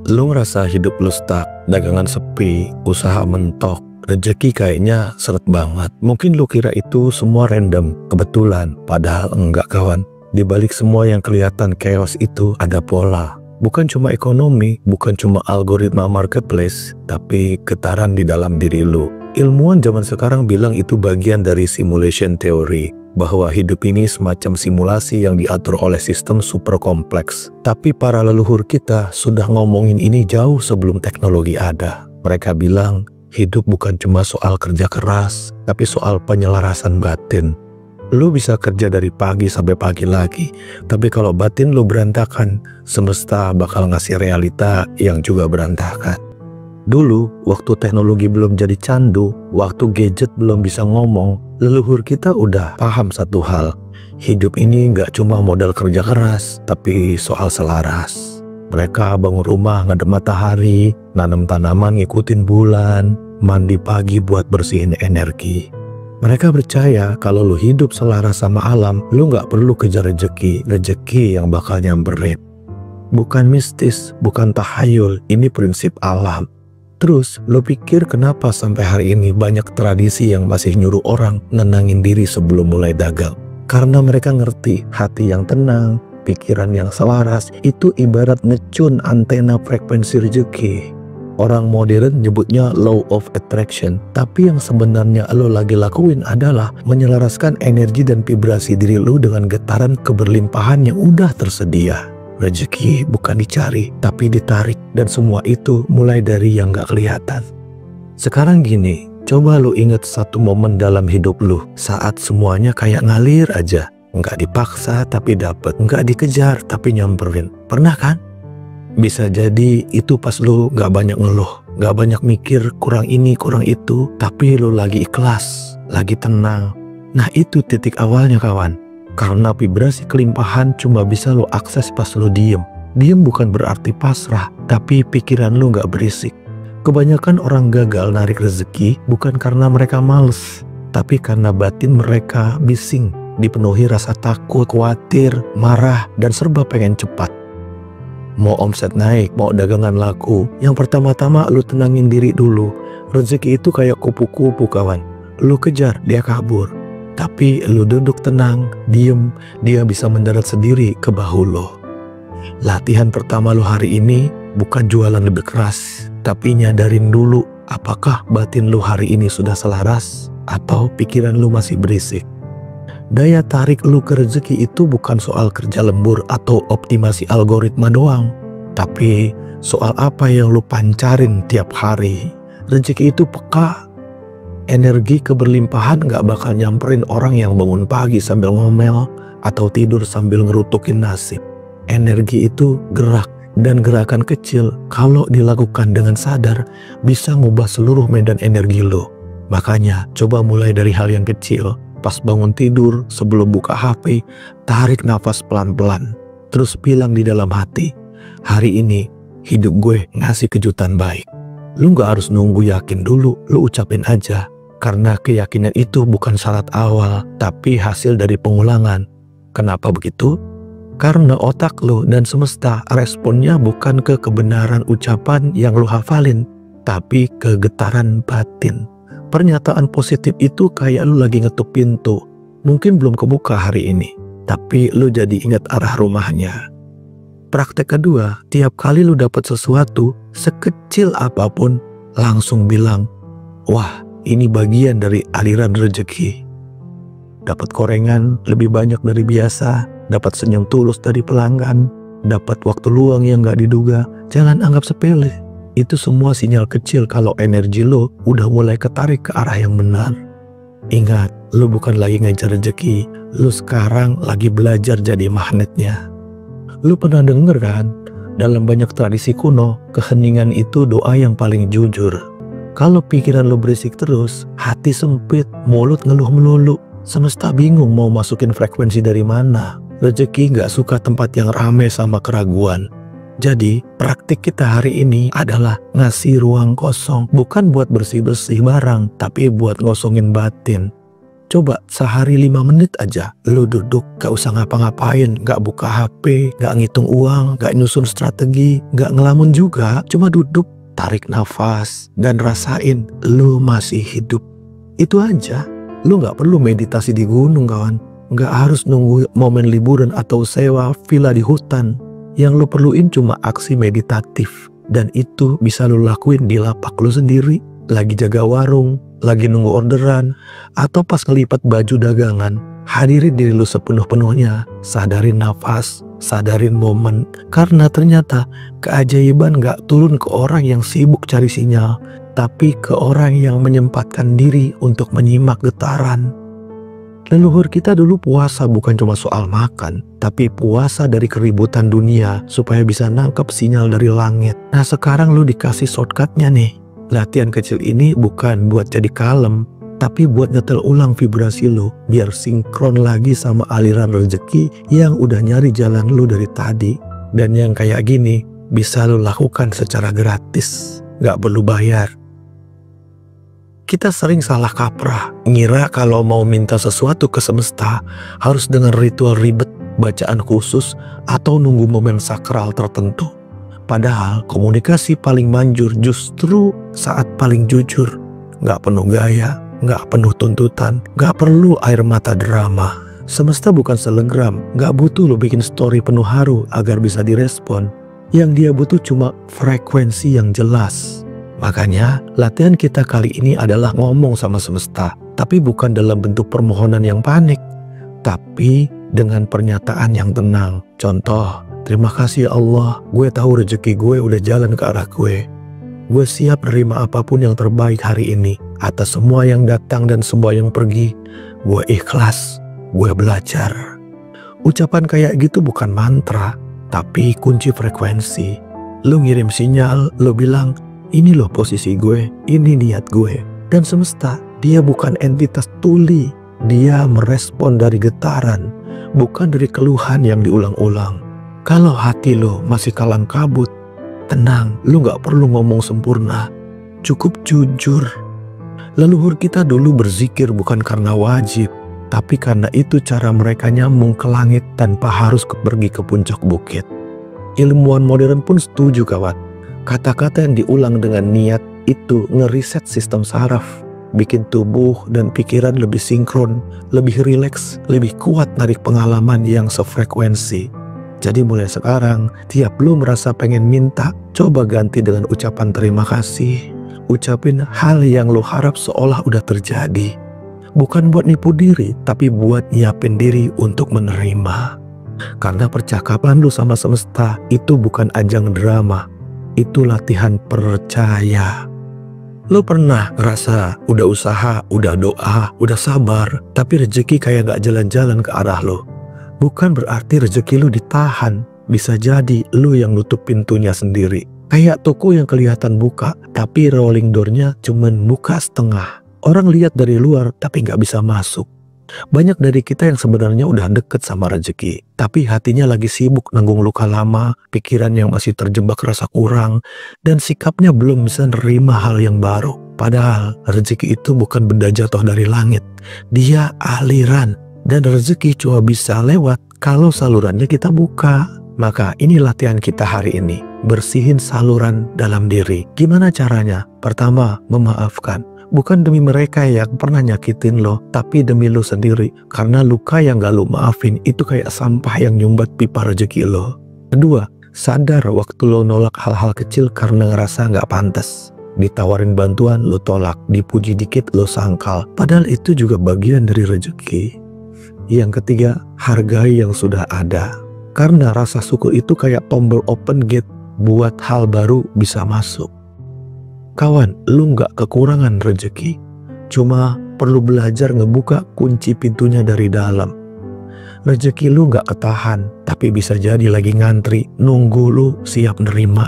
Lu ngerasa hidup lu stuck, dagangan sepi, usaha mentok, rezeki kayaknya seret banget. Mungkin lu kira itu semua random, kebetulan, padahal enggak kawan. Di balik semua yang kelihatan chaos itu ada pola. Bukan cuma ekonomi, bukan cuma algoritma marketplace, tapi getaran di dalam diri lu. Ilmuwan zaman sekarang bilang itu bagian dari simulation theory, bahwa hidup ini semacam simulasi yang diatur oleh sistem super kompleks. Tapi para leluhur kita sudah ngomongin ini jauh sebelum teknologi ada. Mereka bilang, hidup bukan cuma soal kerja keras, tapi soal penyelarasan batin. Lu bisa kerja dari pagi sampai pagi lagi, tapi kalau batin lu berantakan, semesta bakal ngasih realita yang juga berantakan. Dulu, waktu teknologi belum jadi candu, waktu gadget belum bisa ngomong, leluhur kita udah paham satu hal. Hidup ini nggak cuma modal kerja keras, tapi soal selaras. Mereka bangun rumah ngadep matahari, nanam tanaman ngikutin bulan, mandi pagi buat bersihin energi. Mereka percaya kalau lu hidup selaras sama alam, lu nggak perlu kejar rezeki yang bakal nyamperin. Bukan mistis, bukan tahayul, ini prinsip alam. Terus, lo pikir kenapa sampai hari ini banyak tradisi yang masih nyuruh orang nenangin diri sebelum mulai dagang? Karena mereka ngerti hati yang tenang, pikiran yang selaras, itu ibarat ngecun antena frekuensi rezeki. Orang modern nyebutnya law of attraction, tapi yang sebenarnya lo lagi lakuin adalah menyelaraskan energi dan vibrasi diri lo dengan getaran keberlimpahan yang udah tersedia. Rezeki bukan dicari, tapi ditarik. Dan semua itu mulai dari yang gak kelihatan. Sekarang gini, coba lu inget satu momen dalam hidup lu saat semuanya kayak ngalir aja. Nggak dipaksa tapi dapet, nggak dikejar tapi nyamperin. Pernah kan? Bisa jadi itu pas lu gak banyak ngeluh, gak banyak mikir kurang ini kurang itu, tapi lu lagi ikhlas, lagi tenang. Nah itu titik awalnya kawan. Karena vibrasi kelimpahan cuma bisa lo akses pas lo diem. Diem bukan berarti pasrah, tapi pikiran lo gak berisik. Kebanyakan orang gagal narik rezeki bukan karena mereka males, tapi karena batin mereka bising, dipenuhi rasa takut, khawatir, marah, dan serba pengen cepat. Mau omset naik, mau dagangan laku, yang pertama-tama lo tenangin diri dulu. Rezeki itu kayak kupu-kupu kawan. Lo kejar, dia kabur. Tapi lu duduk tenang, diem, dia bisa mendarat sendiri ke bahu lo. Latihan pertama lu hari ini bukan jualan lebih keras, tapi nyadarin dulu apakah batin lu hari ini sudah selaras atau pikiran lu masih berisik. Daya tarik lu ke rezeki itu bukan soal kerja lembur atau optimasi algoritma doang, tapi soal apa yang lu pancarin tiap hari. Rezeki itu peka. Energi keberlimpahan gak bakal nyamperin orang yang bangun pagi sambil ngomel atau tidur sambil ngerutukin nasib. Energi itu gerak, dan gerakan kecil kalau dilakukan dengan sadar bisa ngubah seluruh medan energi lo. Makanya coba mulai dari hal yang kecil. Pas bangun tidur, sebelum buka HP, tarik nafas pelan-pelan. Terus bilang di dalam hati, hari ini hidup gue ngasih kejutan baik. Lu gak harus nunggu yakin dulu, lu ucapin aja. Karena keyakinan itu bukan syarat awal, tapi hasil dari pengulangan. Kenapa begitu? Karena otak lo dan semesta responnya bukan ke kebenaran ucapan yang lo hafalin, tapi ke getaran batin. Pernyataan positif itu kayak lo lagi ngetuk pintu. Mungkin belum kebuka hari ini, tapi lo jadi ingat arah rumahnya. Praktek kedua, tiap kali lo dapat sesuatu, sekecil apapun, langsung bilang, wah, ini bagian dari aliran rezeki. Dapat gorengan lebih banyak dari biasa, dapat senyum tulus dari pelanggan, dapat waktu luang yang gak diduga. Jangan anggap sepele. Itu semua sinyal kecil kalau energi lo udah mulai ketarik ke arah yang benar. Ingat, lo bukan lagi ngejar rezeki, lo sekarang lagi belajar jadi magnetnya. Lo pernah denger kan? Dalam banyak tradisi kuno, keheningan itu doa yang paling jujur. Kalau pikiran lo berisik terus, hati sempit, mulut ngeluh melulu, semesta bingung mau masukin frekuensi dari mana. Rezeki gak suka tempat yang rame sama keraguan. Jadi, praktik kita hari ini adalah ngasih ruang kosong, bukan buat bersih-bersih barang, tapi buat ngosongin batin. Coba sehari 5 menit aja lu duduk, gak usah ngapa-ngapain, gak buka HP, gak ngitung uang, gak nyusun strategi, gak ngelamun juga, cuma duduk, tarik nafas, dan rasain lu masih hidup. Itu aja. Lu gak perlu meditasi di gunung kawan, gak harus nunggu momen liburan atau sewa villa di hutan. Yang lu perluin cuma aksi meditatif, dan itu bisa lu lakuin di lapak lu sendiri, lagi jaga warung, lagi nunggu orderan, atau pas ngelipat baju dagangan. Hadirin diri lu sepenuh-penuhnya, sadarin nafas, sadarin momen, karena ternyata keajaiban gak turun ke orang yang sibuk cari sinyal, tapi ke orang yang menyempatkan diri untuk menyimak getaran. Leluhur kita dulu puasa bukan cuma soal makan, tapi puasa dari keributan dunia supaya bisa nangkep sinyal dari langit. Nah sekarang lu dikasih shortcutnya nih. Latihan kecil ini bukan buat jadi kalem, tapi buat nyetel ulang vibrasi lu biar sinkron lagi sama aliran rezeki yang udah nyari jalan lu dari tadi. Dan yang kayak gini bisa lu lakukan secara gratis, gak perlu bayar. Kita sering salah kaprah, ngira kalau mau minta sesuatu ke semesta harus dengan ritual ribet, bacaan khusus, atau nunggu momen sakral tertentu. Padahal komunikasi paling manjur justru saat paling jujur. Gak penuh gaya, gak penuh tuntutan, gak perlu air mata drama. Semesta bukan selegram, gak butuh lo bikin story penuh haru agar bisa direspon. Yang dia butuh cuma frekuensi yang jelas. Makanya latihan kita kali ini adalah ngomong sama semesta. Tapi bukan dalam bentuk permohonan yang panik, tapi dengan pernyataan yang tenang. Contoh, terima kasih ya Allah, gue tahu rezeki gue udah jalan ke arah gue. Gue siap nerima apapun yang terbaik hari ini. Atas semua yang datang dan semua yang pergi, gue ikhlas, gue belajar. Ucapan kayak gitu bukan mantra, tapi kunci frekuensi. Lu ngirim sinyal, lu bilang, ini loh posisi gue, ini niat gue. Dan semesta, dia bukan entitas tuli. Dia merespon dari getaran, bukan dari keluhan yang diulang-ulang. Kalau hati lo masih kalang kabut, tenang, lo gak perlu ngomong sempurna. Cukup jujur. Leluhur kita dulu berzikir bukan karena wajib, tapi karena itu cara mereka nyambung ke langit tanpa harus pergi ke puncak bukit. Ilmuwan modern pun setuju kawan. Kata-kata yang diulang dengan niat itu ngeriset sistem saraf, bikin tubuh dan pikiran lebih sinkron, lebih rileks, lebih kuat narik pengalaman yang sefrekuensi. Jadi mulai sekarang, tiap lu merasa pengen minta, coba ganti dengan ucapan terima kasih. Ucapin hal yang lu harap seolah udah terjadi. Bukan buat nipu diri, tapi buat nyiapin diri untuk menerima. Karena percakapan lu sama semesta itu bukan ajang drama. Itu latihan percaya. Lo pernah ngerasa udah usaha, udah doa, udah sabar, tapi rezeki kayak gak jalan-jalan ke arah lo? Bukan berarti rezeki lo ditahan. Bisa jadi lo yang nutup pintunya sendiri. Kayak toko yang kelihatan buka, tapi rolling door-nya cuman buka setengah. Orang lihat dari luar, tapi gak bisa masuk. Banyak dari kita yang sebenarnya udah deket sama rezeki, tapi hatinya lagi sibuk nanggung luka lama, pikiran yang masih terjebak rasa kurang, dan sikapnya belum bisa nerima hal yang baru. Padahal rezeki itu bukan benda jatuh dari langit, dia aliran, dan rezeki cuma bisa lewat kalau salurannya kita buka. Maka ini latihan kita hari ini, bersihin saluran dalam diri. Gimana caranya? Pertama, memaafkan. Bukan demi mereka yang pernah nyakitin lo, tapi demi lo sendiri. Karena luka yang gak lo maafin itu kayak sampah yang nyumbat pipa rezeki lo. Kedua, sadar waktu lo nolak hal-hal kecil karena ngerasa gak pantas. Ditawarin bantuan lo tolak, dipuji dikit lo sangkal. Padahal itu juga bagian dari rezeki. Yang ketiga, hargai yang sudah ada. Karena rasa syukur itu kayak tombol open gate buat hal baru bisa masuk. Kawan, lu gak kekurangan rezeki. Cuma perlu belajar ngebuka kunci pintunya dari dalam. Rezeki lu gak ketahan, tapi bisa jadi lagi ngantri, nunggu lu siap nerima.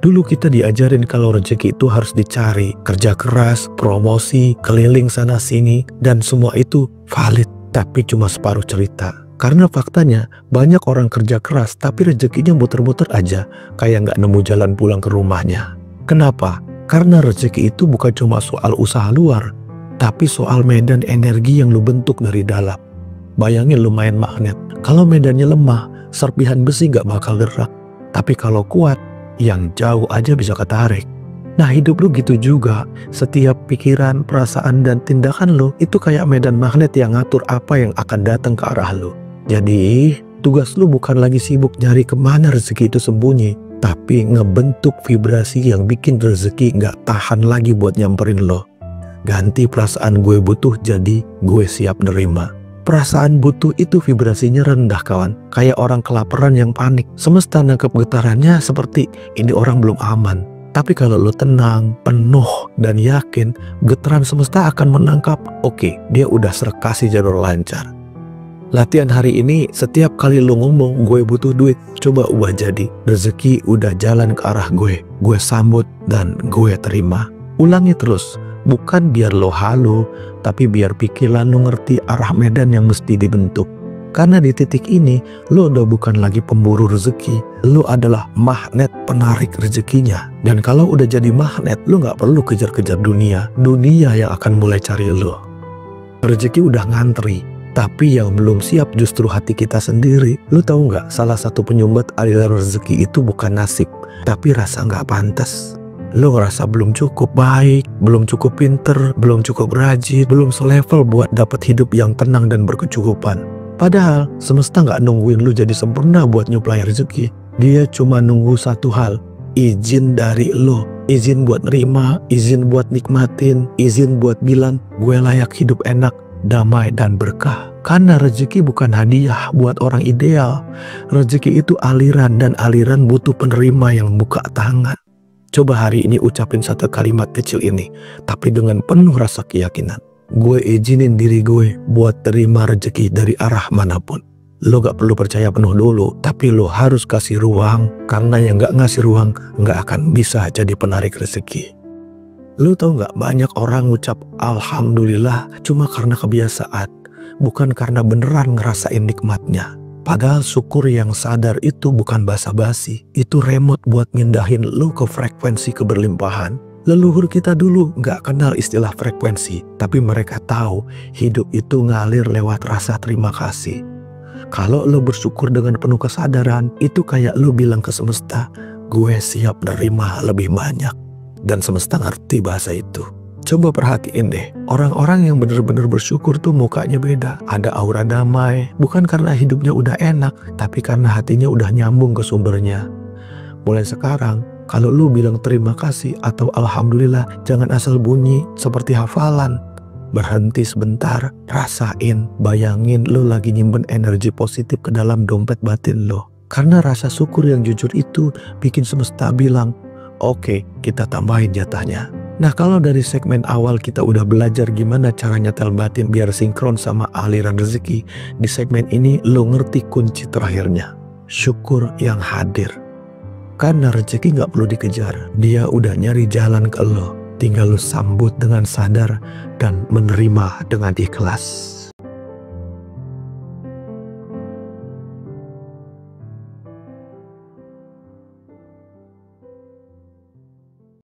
Dulu kita diajarin kalau rezeki itu harus dicari, kerja keras, promosi, keliling sana sini, dan semua itu valid, tapi cuma separuh cerita. Karena faktanya banyak orang kerja keras, tapi rezekinya muter-muter aja, kayak gak nemu jalan pulang ke rumahnya. Kenapa? Karena rezeki itu bukan cuma soal usaha luar, tapi soal medan energi yang lu bentuk dari dalam. Bayangin lu main magnet, kalau medannya lemah, serpihan besi gak bakal gerak. Tapi kalau kuat, yang jauh aja bisa ketarik. Nah hidup lu gitu juga, setiap pikiran, perasaan, dan tindakan lu itu kayak medan magnet yang ngatur apa yang akan datang ke arah lu. Jadi tugas lu bukan lagi sibuk nyari kemana rezeki itu sembunyi, tapi ngebentuk vibrasi yang bikin rezeki gak tahan lagi buat nyamperin lo. Ganti perasaan gue butuh jadi gue siap nerima. Perasaan butuh itu vibrasinya rendah kawan, kayak orang kelaparan yang panik. Semesta nangkep getarannya seperti ini orang belum aman. Tapi kalau lo tenang, penuh, dan yakin, getaran semesta akan menangkap. Oke, dia udah serak, kasih jalur lancar. Latihan hari ini, setiap kali lo ngomong gue butuh duit, coba ubah jadi rezeki udah jalan ke arah gue sambut dan gue terima. Ulangi terus, bukan biar lo halu, tapi biar pikiran lo ngerti arah medan yang mesti dibentuk. Karena di titik ini, lo udah bukan lagi pemburu rezeki, lo adalah magnet penarik rezekinya. Dan kalau udah jadi magnet, lo gak perlu kejar-kejar dunia yang akan mulai cari lo. Rezeki udah ngantri, tapi yang belum siap justru hati kita sendiri. Lo tahu gak, salah satu penyumbat aliran rezeki itu bukan nasib, tapi rasa gak pantas. Lo ngerasa belum cukup baik, belum cukup pinter, belum cukup rajin, belum selevel buat dapat hidup yang tenang dan berkecukupan. Padahal semesta gak nungguin lu jadi sempurna buat nyuplai rezeki. Dia cuma nunggu satu hal, izin dari lo. Izin buat nerima, izin buat nikmatin, izin buat bilang gue layak hidup enak, damai dan berkah. Karena rezeki bukan hadiah buat orang ideal. Rezeki itu aliran, dan aliran butuh penerima yang buka tangan. Coba hari ini ucapin satu kalimat kecil ini, tapi dengan penuh rasa keyakinan. Gue izinin diri gue buat terima rezeki dari arah manapun. Lo gak perlu percaya penuh dulu, tapi lo harus kasih ruang, karena yang gak ngasih ruang gak akan bisa jadi penarik rezeki. Lo tau gak, banyak orang ngucap alhamdulillah cuma karena kebiasaan, bukan karena beneran ngerasain nikmatnya. Padahal syukur yang sadar itu bukan basa-basi, itu remote buat mindahin lo ke frekuensi keberlimpahan. Leluhur kita dulu gak kenal istilah frekuensi, tapi mereka tahu hidup itu ngalir lewat rasa terima kasih. Kalau lo bersyukur dengan penuh kesadaran, itu kayak lo bilang ke semesta, gue siap nerima lebih banyak. Dan semesta ngerti bahasa itu. Coba perhatiin deh, orang-orang yang bener-bener bersyukur tuh mukanya beda. Ada aura damai, bukan karena hidupnya udah enak, tapi karena hatinya udah nyambung ke sumbernya. Mulai sekarang, kalau lu bilang terima kasih atau alhamdulillah, jangan asal bunyi seperti hafalan. Berhenti sebentar, rasain, bayangin lu lagi nyimpen energi positif ke dalam dompet batin lo. Karena rasa syukur yang jujur itu bikin semesta bilang, oke, kita tambahin jatahnya. Nah kalau dari segmen awal kita udah belajar gimana cara nyetel batin biar sinkron sama aliran rezeki, di segmen ini lo ngerti kunci terakhirnya, syukur yang hadir. Karena rezeki gak perlu dikejar, dia udah nyari jalan ke lo. Tinggal lo sambut dengan sadar dan menerima dengan ikhlas.